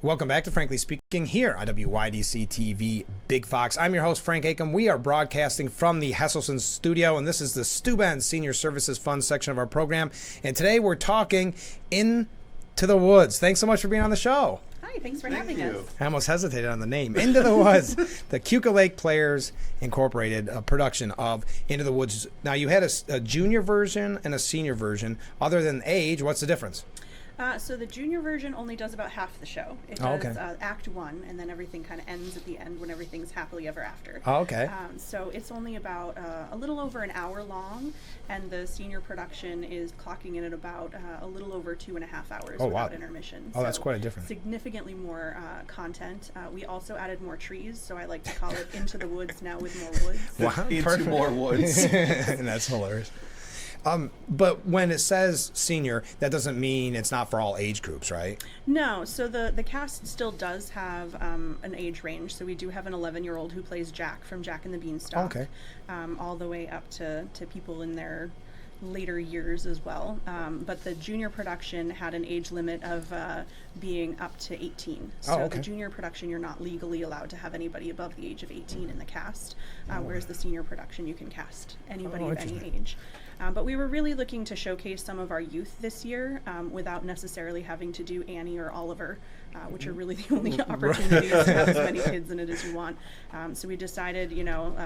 Welcome back to Frankly Speaking here on WYDC TV Big Fox. I'm your host, Frank Acom. We are broadcasting from the Hesselson studio, and this is the Steuben Senior Services Fund section of our program. And today we're talking Into the Woods. Thanks so much for being on the show. Hi, thanks for having us. I almost hesitated on the name. Into the Woods, the Keuka Lake Players Incorporated production of Into the Woods. Now, you had a junior version and a senior version. Other than age, what's the difference? So the junior version only does about half the show. It does Act 1, and then everything kind of ends at the end when everything's happily ever after. Oh, okay. So it's only about a little over an hour long, and the senior production is clocking in at about a little over 2.5 hours without intermission. Oh, that's quite a difference. Significantly more content. We also added more trees, so I like to call it Into the Woods now with more woods. Wow, Into more woods. That's hilarious. But when it says senior, that doesn't mean it's not for all age groups, right? No, so the cast still does have an age range. So we do have an 11-year-old who plays Jack from Jack and the Beanstalk, all the way up to people in their later years as well. But the junior production had an age limit of being up to 18. So the junior production, you're not legally allowed to have anybody above the age of 18 in the cast, whereas the senior production, you can cast anybody of any age. But we were really looking to showcase some of our youth this year without necessarily having to do Annie or Oliver, which are really the only opportunities to have as many kids in it as you want. So we decided,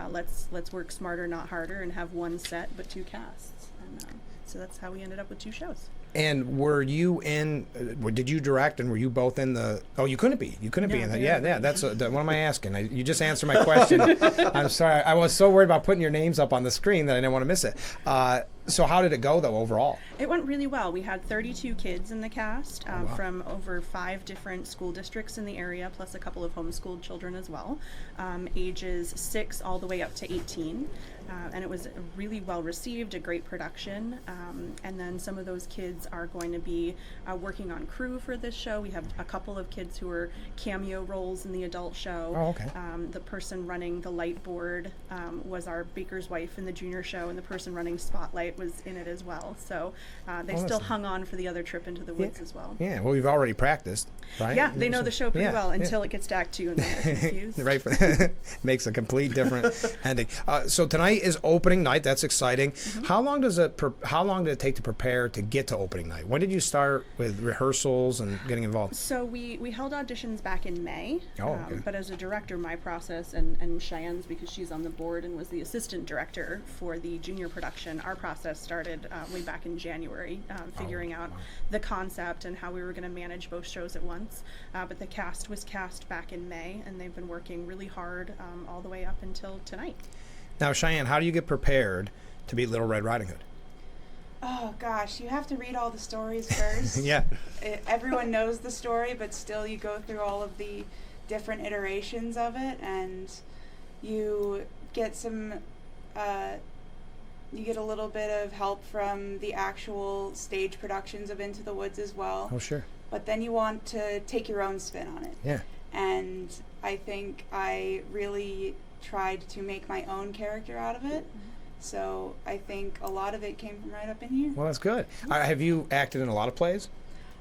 let's work smarter, not harder, and have one set but two casts. And so that's how we ended up with two shows. And were you in? Did you direct? And were you both in the? Oh, you couldn't be. You couldn't be in that. Yeah. That's what am I asking? You just answered my question. I'm sorry. I was so worried about putting your names up on the screen that I didn't want to miss it. So how did it go though overall? It went really well. We had 32 kids in the cast from over 5 different school districts in the area, plus a couple of homeschooled children as well, ages 6 all the way up to 18. And it was really well received, a great production. And then some of those kids are going to be working on crew for this show. We have a couple of kids who are cameo roles in the adult show. Oh, okay. The person running the light board was our baker's wife in the junior show, and the person running Spotlight was in it as well. So they still hung on for the other trip into the woods as well. Yeah, well, we've already practiced, right? Yeah, they know the show pretty well until it gets to Act 2 and then they're confused. Right, makes a complete different ending. So tonight is opening night. That's exciting. Mm-hmm. How long did it take to prepare to get to opening night? When did you start with rehearsals and getting involved? So we held auditions back in May. Okay. But as a director, my process, and Cheyenne's, because she's on the board and was the assistant director for the junior production, our process started way back in January, figuring out the concept and how we were going to manage both shows at once. But the cast was cast back in May, and they've been working really hard all the way up until tonight. Now, Cheyenne, how do you get prepared to be Little Red Riding Hood? Oh gosh, you have to read all the stories first. Yeah. Everyone knows the story, but still you go through all of the different iterations of it, and you get you get a little bit of help from the actual stage productions of Into the Woods as well. Oh, sure. But then you want to take your own spin on it. Yeah. And I think I really tried to make my own character out of it. So I think a lot of it came from right up in here. Well, that's good. Have you acted in a lot of plays?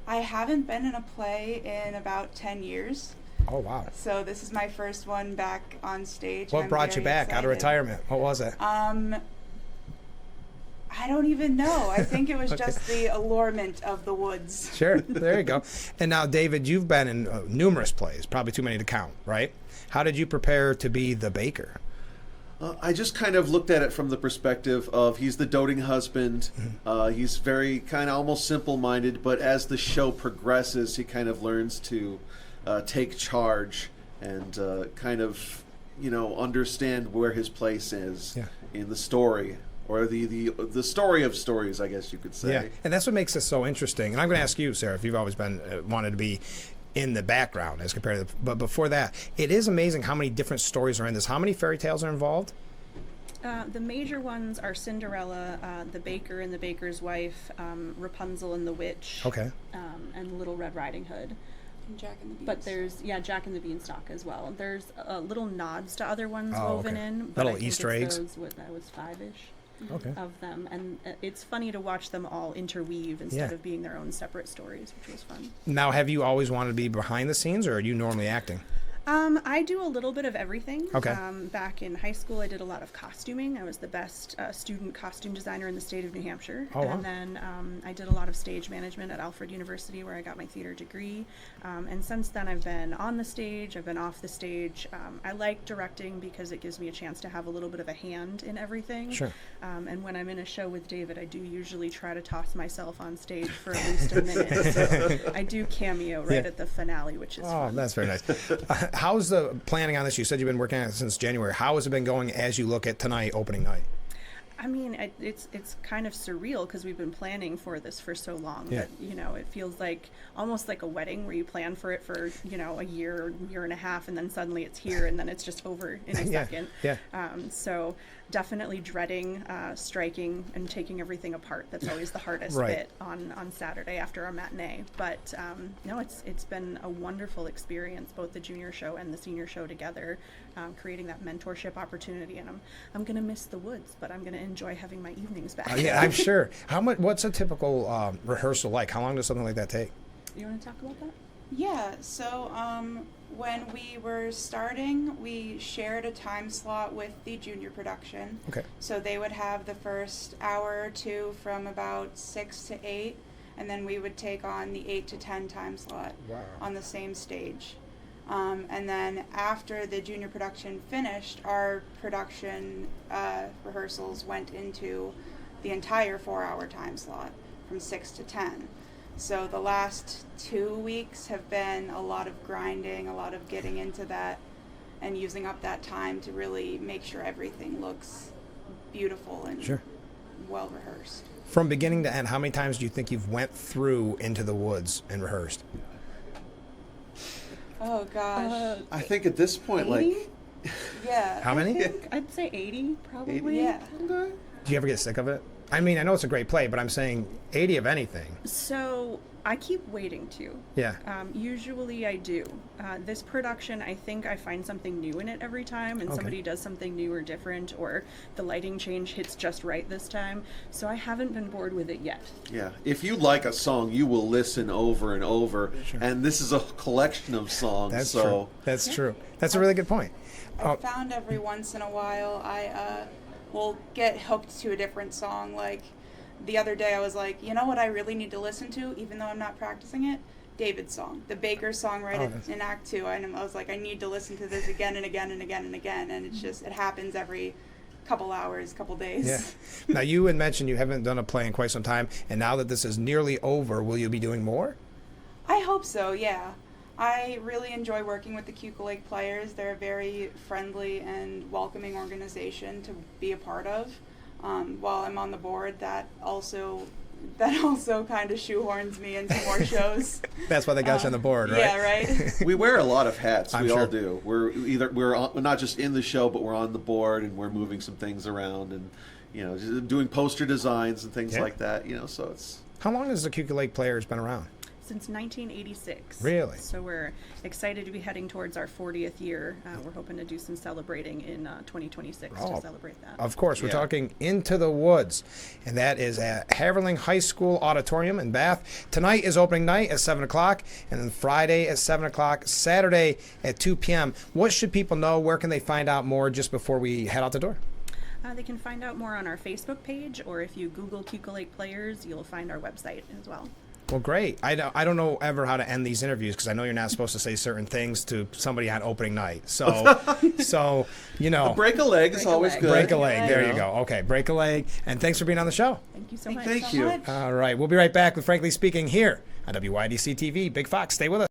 I haven't been in a play in about 10 years. Oh, wow. So this is my first one back on stage. What brought you back out of retirement? What was it? I don't even know. I think it was just the allurement of the woods. Sure. There you go. And now, David, you've been in numerous plays, probably too many to count, right? How did you prepare to be the baker? I just kind of looked at it from the perspective of he's the doting husband. He's very kind of almost simple-minded, but as the show progresses, he kind of learns to take charge and kind of, understand where his place is in the story. Or the story of stories, I guess you could say. Yeah, and that's what makes it so interesting. And I'm going to ask you, Sarah, if you've always been wanted to be in the background as compared to but before that, it is amazing how many different stories are in this. How many fairy tales are involved? The major ones are Cinderella, the baker and the baker's wife, Rapunzel and the witch, and Little Red Riding Hood. And Jack and the Beanstalk. But there's Jack and the Beanstalk as well. There's little nods to other ones woven in. Little Easter eggs. That was 5-ish. of them, and it's funny to watch them all interweave instead of being their own separate stories, which was fun. Now, have you always wanted to be behind the scenes, or are you normally acting? I do a little bit of everything. Okay. Back in high school, I did a lot of costuming. I was the best student costume designer in the state of New Hampshire. Oh, wow. And then I did a lot of stage management at Alfred University, where I got my theater degree. And since then, I've been on the stage. I've been off the stage. I like directing because it gives me a chance to have a little bit of a hand in everything. Sure. And when I'm in a show with David, I do usually try to toss myself on stage for at least a minute. So I do cameo right at the finale, which is fun. That's very nice. How's the planning on this? You said you've been working on it since January. How has it been going as you look at tonight, opening night? I mean, it's kind of surreal because we've been planning for this for so long that, it feels like almost like a wedding where you plan for it for, a year and a half, and then suddenly it's here and then it's just over in a second. Yeah. So definitely dreading striking and taking everything apart. That's always the hardest bit on Saturday after our matinee. But no, it's been a wonderful experience, both the junior show and the senior show together, creating that mentorship opportunity. And I'm going to miss the woods, but I'm going to enjoy having my evenings back. Yeah, I'm sure. What's a typical rehearsal like? How long does something like that take? You want to talk about that? Yeah, so when we were starting, we shared a time slot with the junior production. Okay. So they would have the first hour or two from about 6 to 8, and then we would take on the 8 to 10 time slot on the same stage. And then after the junior production finished, our production rehearsals went into the entire 4-hour time slot from 6 to 10. So the last 2 weeks have been a lot of grinding, a lot of getting into that and using up that time to really make sure everything looks beautiful and well rehearsed. From beginning to end, how many times do you think you've went through Into the Woods and rehearsed? Oh gosh. I think at this point, 80? Yeah. How many? I'd say 80, probably. 80? Yeah. Okay. Do you ever get sick of it? I mean, I know it's a great play, but I'm saying 80 of anything. So I keep waiting to. Yeah. Usually I do. This production, I think I find something new in it every time, and somebody does something new or different, or the lighting change hits just right this time. So I haven't been bored with it yet. Yeah. If you like a song, you will listen over and over. Sure. And this is a collection of songs. That's true. That's true. That's a really good point. I found every once in a while I will get hooked to a different song. Like the other day I was like, you know what I really need to listen to, even though I'm not practicing it? David's song. The Baker song in Act 2. And I was like, I need to listen to this again and again and again and again. And it's just, it happens every couple hours, couple days. Yeah. Now, you had mentioned you haven't done a play in quite some time, and now that this is nearly over, will you be doing more? I hope so, yeah. I really enjoy working with the Cuca Lake Players. They're a very friendly and welcoming organization to be a part of. While I'm on the board, that also kind of shoehorns me into more shows. That's why they got you on the board, right? Yeah, right. We wear a lot of hats. I'm we sure. all do. We're not just in the show, but we're on the board and we're moving some things around and just doing poster designs and things like that. So it's. How long has the Cuca Lake Players been around? Since 1986. Really? So we're excited to be heading towards our 40th year. We're hoping to do some celebrating in 2026 to celebrate that. Of course. We're talking Into the Woods, and that is at Haverling High School Auditorium in Bath. Tonight is opening night at 7 o'clock, and then Friday at 7 o'clock, Saturday at 2 p.m. What should people know? Where can they find out more just before we head out the door? They can find out more on our Facebook page, or if you Google Cuca Lake Players, you'll find our website as well. Well, great. I don't know ever how to end these interviews because I know you're not supposed to say certain things to somebody on opening night. So, Break a leg is always good. Break a leg. There you go. Okay, break a leg. And thanks for being on the show. Thank you so much. Thank you. All right. We'll be right back with Frankly Speaking here on WYDC TV. Big Fox, stay with us.